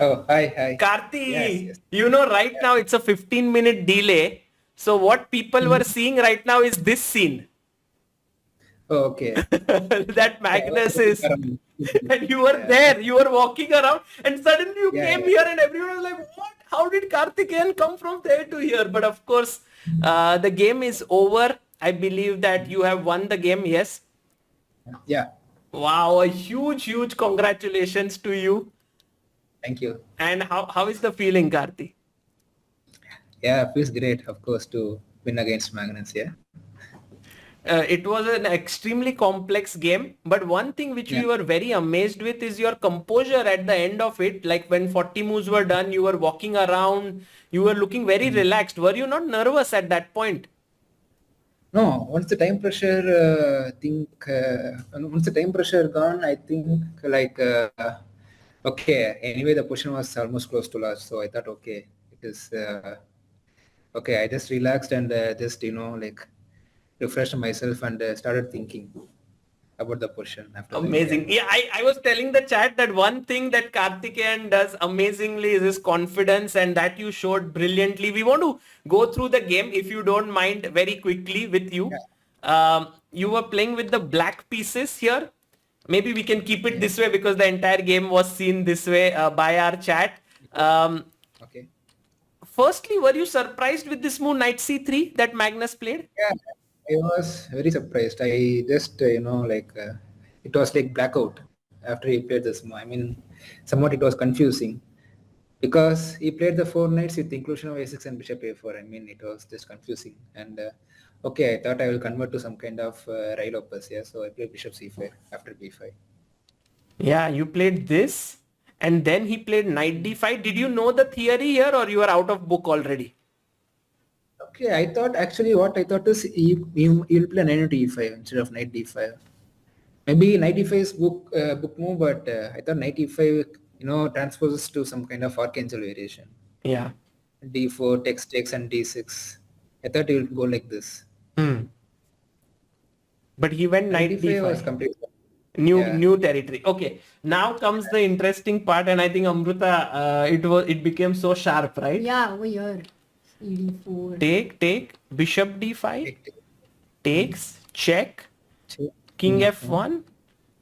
Oh, hi, hi. Yes, Karthi, yes. right now it's a 15-minute delay. So what people were Mhm. seeing right now is this scene Oh, okay. that Yeah, I was Magnus looking is, around. and you were Yeah, there, you were walking around, and suddenly you yeah, came yeah. here, and everyone was like, "What? How did Karthikeyan come from there to here?" But of course, the game is over. I believe that you have won the game. Yes. Yeah, Wow, a huge, huge congratulations to you. thank you. And how is the feeling, Karthi? Yeah, feels great, of course, to win against Magnus. Yeah, It was an extremely complex game, but one thing which yeah. we were very amazed with is your composure at the end of it. Like when 40 moves were done, you were walking around, you were looking very Mm. relaxed. Were you not nervous at that point? No, once the time pressure, once the time pressure gone, I think okay. Anyway, the position was almost close to loss, so I thought, okay, it is okay. I just relaxed and just refreshed myself and started thinking about the position after that. Yeah. Amazing. Yeah, I was telling the chat that one thing that Karthikeyan does amazingly is his confidence, and that you showed brilliantly. We want to go through the game, if you don't mind, very quickly with you. Yeah. You were playing with the black pieces here. Maybe we can keep it Yeah. this way because the entire game was seen this way by our chat. Um, Okay. Firstly, were you surprised with this move knight c3 that Magnus played? Yeah, I was very surprised. I just, it was like blackout after he played this. I mean, somewhat it was confusing because he played the four knights with the inclusion of a6 and bishop a4. I mean, it was just confusing. And okay, I thought I will convert to some kind of rail opus. Yeah, so I played bishop c5 after b5. Yeah, you played this and then he played knight d5. Did you know the theory here or you are out of book already? Okay, I thought actually what I thought is he'll play knight to e5 instead of knight d5. Maybe knight e5 is book move, but I thought knight e5 transposes to some kind of archangel variation. Yeah. D4 takes and d6. I thought it would go like this. Hmm. But he went Knight knight d5 was d5. complete. Yeah. New territory. Okay. Now comes the interesting part, and I think Amruta, it became so sharp, right? Yeah, over here. ED4. Take, bishop d5, Take, take. Hmm. takes, check, Check. king Mhm. f1,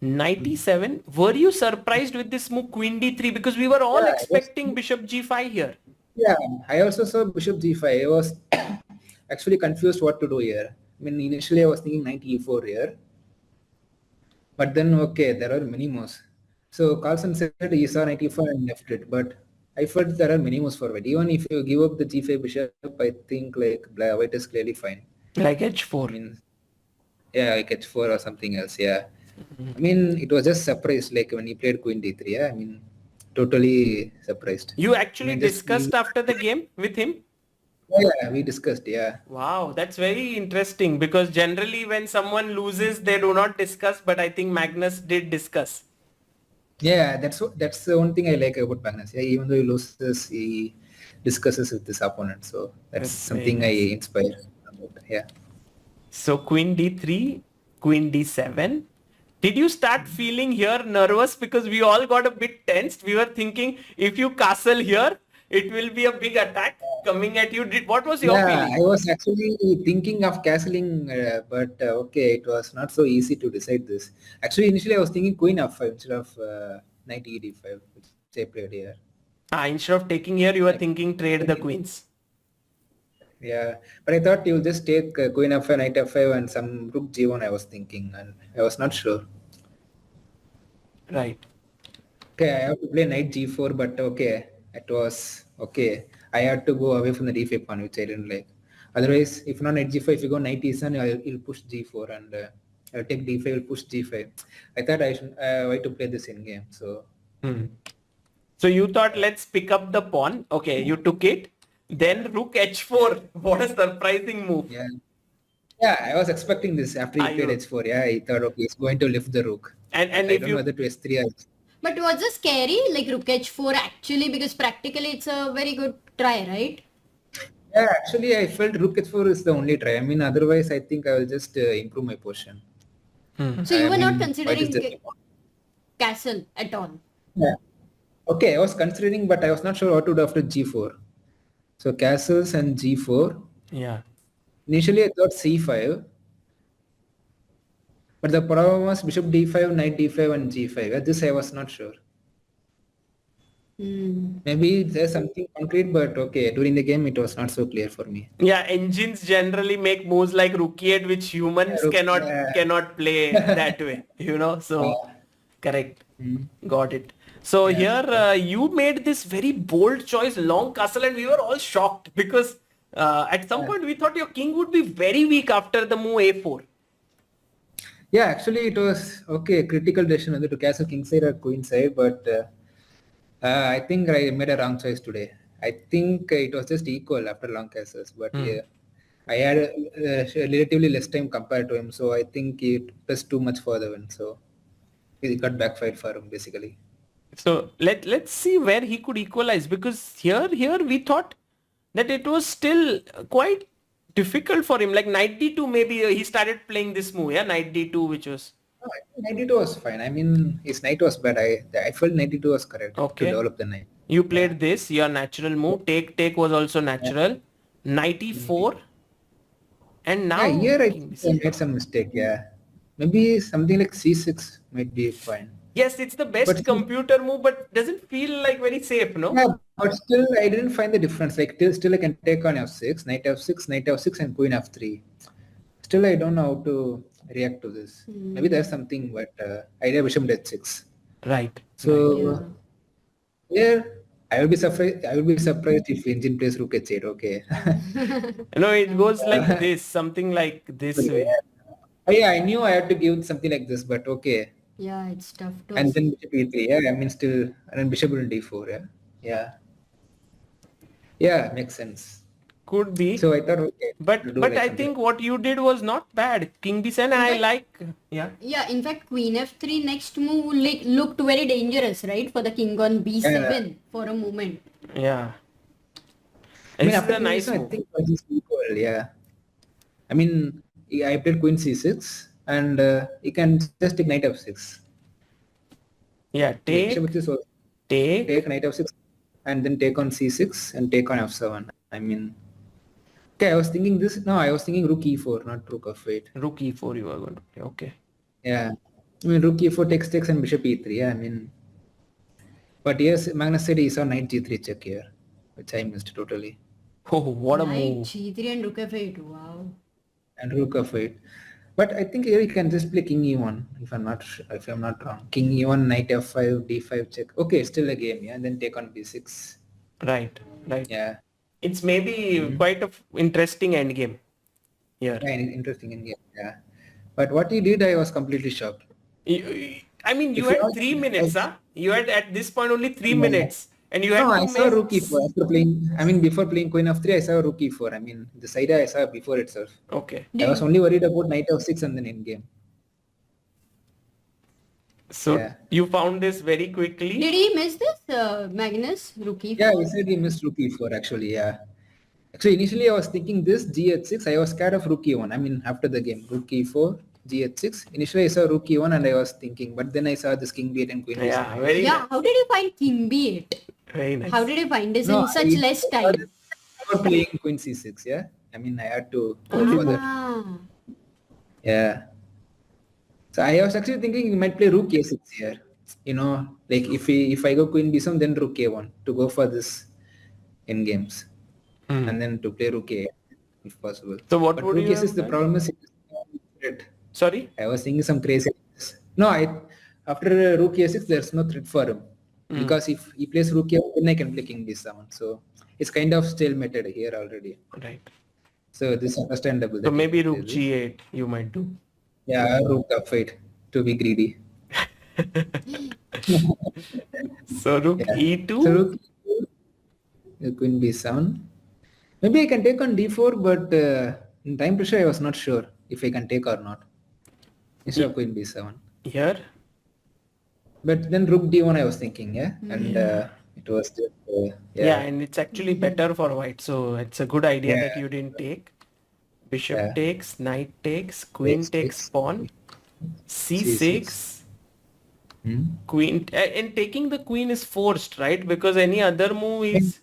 knight e7. Were you surprised with this move queen d3? Because we were all Yeah, I was. expecting bishop g5 here. Yeah, I also saw bishop g5. I was actually confused what to do here. I mean, initially I was thinking knight e4 here, but then okay, there are many moves. So Carlsen said he saw knight e4 and left it, but I felt there are many moves forward. Even if you give up the g5 bishop, I think white is clearly fine. Like I h4. mean, yeah, like h4 or something else. Yeah, I mean, it was just surprised like when he played queen d3. Yeah, I mean, totally surprised. You I actually mean, just discussed after the game with him? yeah, we discussed. Yeah, Wow, that's very interesting because generally when someone loses, they do not discuss, but I think Magnus did discuss. yeah, that's the one thing I like about Magnus. Yeah, even though he loses, he discusses with his opponent. So that's That's very something I nice. inspire about. Yeah. So queen d3, queen d7. Did you start feeling here nervous because we all got a bit tensed? We were thinking if you castle here, it will be a big attack coming at you. What was your Yeah, feeling? I was actually thinking of castling, but okay, it was not so easy to decide this. Actually, initially I was thinking queen f5 instead of knight ed5, which I played here. Instead of taking here, you were Like, thinking trade the queens. yeah, but I thought you'll just take queen f5, knight f5, and some rook g1. I was thinking, and I was not sure. Right. Okay, I have to play knight g4, but okay, it was okay. I had to go away from the d5 pawn, which I didn't like. Otherwise, if not knight g5, if you go knight e7, you'll push g4, and I'll take d5, will push g5. I thought I should why to play this in game. So Hmm. So you thought yeah, let's pick up the pawn. Okay, you took it. yeah, Then rook h4. What a surprising move. yeah. Yeah, I was expecting this after he Are played you? h4. Yeah, I thought okay, he's going to lift the rook, but And I if don't know you whether to s3 or But was it scary, like rook h4 actually, because practically it's a very good try, right? yeah. Actually, I felt rook h4 is the only try. I mean, otherwise, I think I will just improve my position. Hmm. So you I were not mean, white is considering just castle at all. yeah. Okay, I was considering, but I was not sure what to do after g4. So castles and g4. Yeah. Initially, I thought c5, but the problem was bishop d5, knight d5, and g5. This I was not sure. Hmm. Maybe there's something concrete, but okay, during the game it was not so clear for me. Yeah, engines generally make moves like rook e8, which humans cannot play that way, so correct. Mm. Got it. So Yeah. here you made this very bold choice, long castle, and we were all shocked because at some point we thought your king would be very weak after the move a4. Yeah, actually it was okay, critical decision whether to castle kingside or queenside, but I think I made a wrong choice today. I think it was just equal after long castles, but yeah, I had relatively less time compared to him, so I think it was too much for the win. So it got backfired for him basically. So let's see where he could equalize, because here we thought that it was still quite difficult for him. Like knight d2, maybe he started playing this move, yeah, knight d2, which was No, I think 92 was fine. I mean, his knight was bad. I felt 92 was correct to okay. develop the knight. You Yeah. played this, your natural move. Take was also natural. Knight e4, and Yeah, now here I king think I b7. made some mistake. Yeah, maybe something like c6 might be fine. Yes, it's the But best still, computer move, but doesn't feel like very safe, no? yeah, but still, I didn't find the difference. Like, still I can take on f6, knight f6, knight f6, and queen f3. Still, I don't know how to react to this. Maybe there's something, but I did bishop h6. Right. Yeah. So yeah, I will be surprised. I will be surprised if engine plays rook h8. Okay. No, it goes like this, something like this way. Yeah, I knew I had to give something like this, but okay. Yeah, it's tough to And then accept. bishop e3. Yeah, I mean still, and then bishop on d4. Yeah, yeah, yeah. Makes sense. Could be. So I thought okay, to do But like I something. think what you did was not bad. King b7, In I fact, like. Yeah. yeah, in fact, queen f3 next move looked very dangerous, right? For the king on Yeah. b7 for a moment. Yeah. I mean This is after a king nice b7, I move. think it is equal. Yeah. I mean, I played queen c6, and you can just take knight f6. Yeah, Bishop take, h6 take take. knight f6, and then take on c6 and take on f7. I mean, okay, I was thinking this. No, I was thinking rook e4, not rook f8. Rook e4 you are going to play. Okay. Yeah, I mean rook e4 takes and bishop e3. Yeah, I mean, but yes, Magnus said he saw knight g3 check here, which I missed totally, Oh, what a Knight move. g3 and rook f8. Wow. and rook f8. But I think here you can just play king e1 if I'm not wrong. King e1, knight f5, d5 check. Okay, it's still a game. Yeah, and then take on b6. Right. Right. Yeah, It's maybe quite a interesting endgame here. yeah, interesting in game. Yeah, but what he did, I was completely shocked. I mean, you If you had not, 3 minutes, huh? You had at this point only 3 minutes, and you no, had to I saw make. rook e4 after playing. I mean, before playing queen f3, I saw rook e4. I mean, this idea I saw before itself. Okay. I was Did only worried about knight f6 and then in game. So Yeah. you found this very quickly. did he miss this, Magnus? Rook Yeah, e4? he said he missed rook e4 actually. Yeah. Actually, initially I was thinking this g h6. I was scared of rook e1. I mean, after the game, rook e4, g h6. Initially I saw rook e1 and I was thinking, but then I saw this king b8 and queen Yeah, b7. very Yeah, nice. how did you find king b8? Very nice. How did you find this No, in such less I saw time? this before playing queen c6. Yeah. I mean, I had to go for that. Ah, Yeah. So I was actually thinking you might play rook a6 here. You know, like if I go queen b7, then rook a1 to go for this in games, and then to play rook a if possible. So what But would rook you a6, have the done? problem is it is not threat. Sorry? I was thinking some crazy. No, after rook a6, there's no threat for him because if he plays rook a1, then I can play king b7. So it's kind of stalemated here already. Right. So this is understandable. So That he maybe plays rook this. g8 you might do. Yeah, rook f8 to be greedy. So rook Yeah. e2. So rook queen b7. Maybe I can take on d4, but in time pressure I was not sure if I can take or not. Instead of queen b7. Here. But then rook d1 I was thinking, yeah, and it was just Yeah, and it's actually better for white. So it's a good idea that Yeah. you didn't take. Bishop Yeah. takes, knight takes, queen takes takes pawn, c6. Queen and taking the queen is forced, right? Because any other move is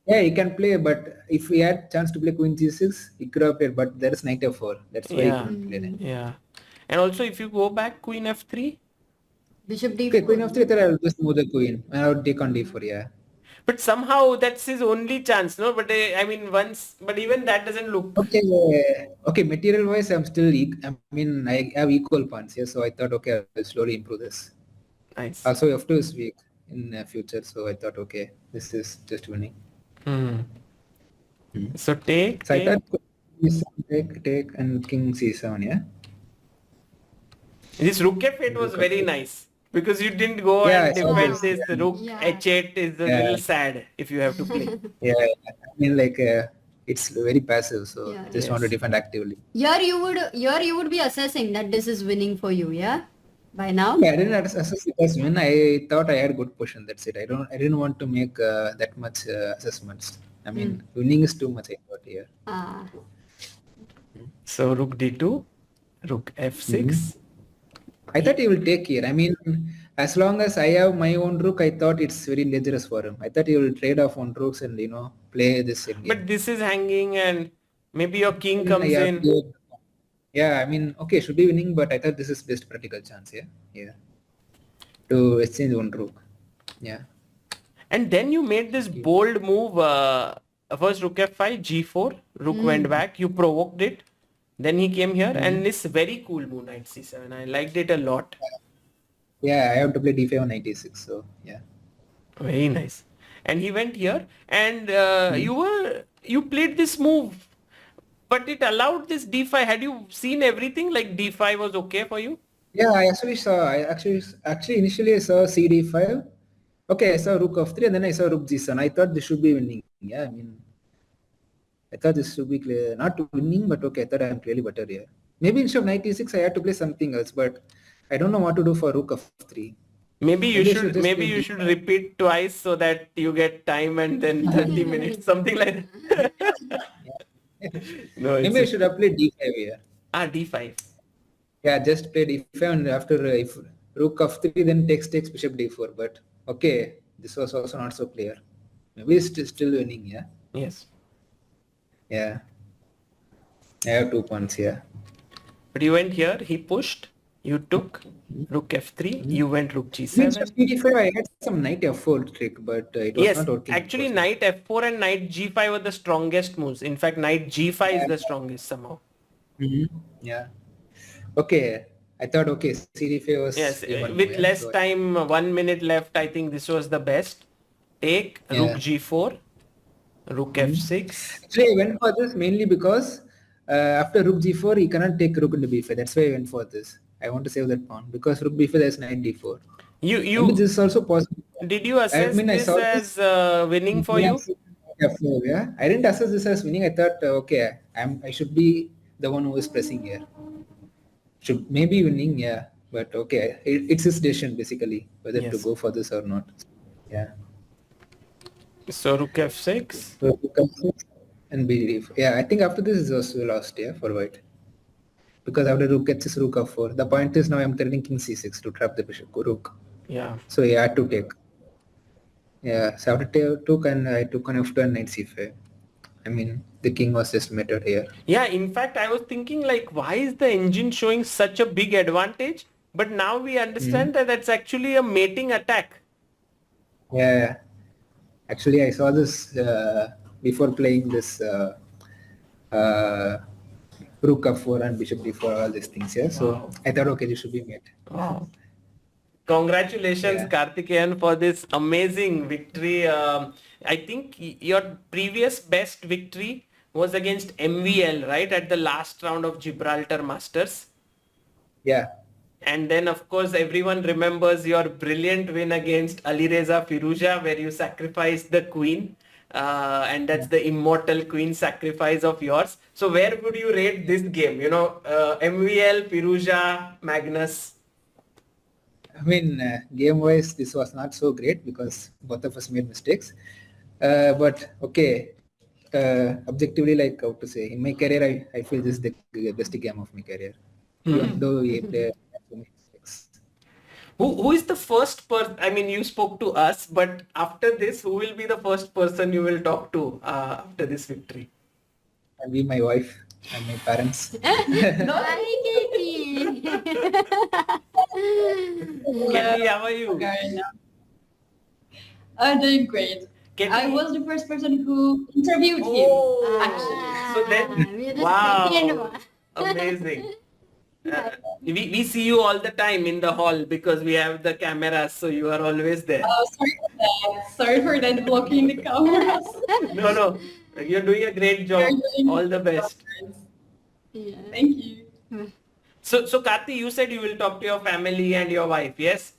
Yeah, he can play, but if he had chance to play Queen G6, he could have played. But there is Knight F4. That's why he yeah, couldn't play then. yeah. And also if you go back Queen F3, Bishop Okay, Queen D4. F3. Then I will just move the Queen. And I would take on D4. Yeah. but somehow that's his only chance, no? But I mean once, but even that doesn't look Okay. Okay. Material wise, I'm still. I mean, I have equal points. Yeah. So I thought, okay, I'll slowly improve this. nice. Also, F2 is weak in future. So I thought, okay, this is just winning. Hmm. So take, So I take. thought take, and King C7. Yeah. This rook f8 was Rook very F8. nice because you didn't go Yeah, and I saw defend this. this. Yeah. Rook Yeah. h8 is a Yeah. little sad if you have to play. Yeah, I mean, like it's very passive, so Yeah. I just want to Yes. defend actively. Here you would be assessing that this is winning for you, yeah? By now? Yeah, I didn't assess it as win. I thought I had good position. That's it. I didn't want to make that much assessments. I mean, winning is too much. I thought here. Ah. So rook d2, rook f6. I thought he will take here. I mean, as long as I have my own rook, I thought it's very dangerous for him. I thought he will trade off on rooks and play this in game. But this is hanging and maybe your king comes Yeah, in. yeah, I mean, okay, should be winning, but I thought this is best practical chance. Yeah, yeah, to exchange one rook. Yeah. And then you made this bold move. First rook f5, g4, rook went back. You provoked it. Then he came here and this very cool move, knight c7. I liked it a lot. Yeah, I have to play d5 on 96, so yeah. Very nice. And he went here and you played this move, but it allowed this d5. Had you seen everything like d5 was okay for you? Yeah, I actually initially I saw cd5. Okay, I saw rook f3 and then I saw rook g7. I thought this should be winning. Yeah, I mean, I thought this should be clear. Not winning, but okay, I thought I'm clearly better here. Maybe instead of 96, I had to play something else, but I don't know what to do for rook f3. Maybe you Maybe I should should just maybe play you should d5. repeat twice so that you get time and then 30 minutes, something like that. No, it's Maybe I should have played d5 here. d5. Yeah, just play d5 and after if rook f3 then takes bishop d4. But okay, this was also not so clear. Maybe it's still winning. Yeah, Yes. yeah. I have 2 points here. But you went here, he pushed, you took rook f3, you went rook Instead of g7. d5, I had some knight f4 trick, but it was Yes, not working. actually knight f4 and knight g5 were the strongest moves. In fact, knight g5 is the strongest somehow. Yeah. Okay. I thought okay, cd5 was Yes, even with more, less so time, 1 minute left, I think this was the best. Take rook g4, rook f6. actually I went for this mainly because after rook g4 he cannot take rook into b5. That's why I went for this. I want to save that pawn because rook b5 there's knight d4. Maybe You this is also possible. did you assess I this saw as this. winning for you? F4, yeah. I didn't assess this as winning. I thought okay, I should be the one who is pressing here. Should maybe winning, yeah. But okay, it's his decision basically whether to Yes. go for this or not. Yeah. So rook f6. So rook f6 and b. Yeah, I think after this is also lost, yeah, for white. Because after rook gets rook f4, the point is now I'm threatening king c6 to trap the bishop rook. Yeah. So yeah, I had to take. Yeah, so after took and I took on f2 and knight c5. I mean, the king was just mattered here. Yeah, in fact, I was thinking like, why is the engine showing such a big advantage? But now we understand that that's actually a mating attack. Yeah, actually I saw this before playing this rook f4 and bishop d4, all these things. Yeah, so I thought okay, this should be mate. Wow. Congratulations, Karthikeyan, for this amazing victory. I think your previous best victory was against MVL, right? At the last round of Gibraltar Masters. Yeah. And then, of course, everyone remembers your brilliant win against Alireza Firouzja, where you sacrificed the queen. And that's the immortal queen sacrifice of yours. So where would you rate this game? MVL, Firouzja, Magnus? I mean, game-wise, this was not so great because both of us made mistakes. But okay, objectively, like how to say, in my career, I feel this is the best game of my career. Even though we played so many mistakes. Who is the first person? I mean, you spoke to us, but after this, who will be the first person you will talk to after this victory? I'll be my wife and my parents. Hi, Katie. Kelly, how are you? I'm doing great. Katie? I was the first person who interviewed Oh, him, actually. so then, We're the second wow, one. amazing. We see you all the time in the hall because we have the cameras, so you are always there. Oh, sorry for that. Sorry for that, blocking the cameras. No, you're doing a great job. All the best. Yeah. Thank you. So Karthi, you said you will talk to your family and your wife, yes?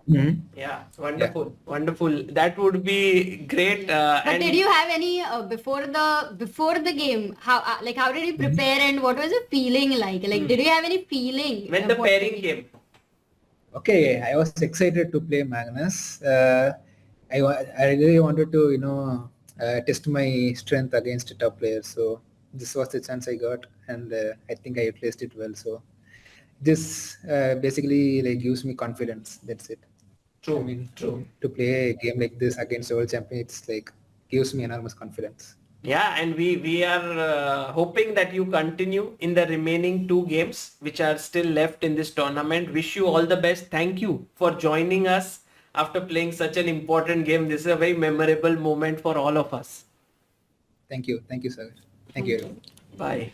Mhm. Yeah, wonderful. That would be great. But And did you have any before the game? How did you prepare and what was the feeling like? Like, did you have any feeling when the what pairing came? Okay, I was excited to play Magnus. I really wanted to, test my strength against top players. So this was the chance I got, and I think I placed it well. So this basically like gives me confidence. That's it. True, I mean, true. to play a game like this against the world champion, it's like gives me enormous confidence. Yeah, and we are hoping that you continue in the remaining 2 games which are still left in this tournament. Wish you all the best. Thank you for joining us after playing such an important game. This is a very memorable moment for all of us. Thank you, Sagar. Thank you. Everyone. Bye.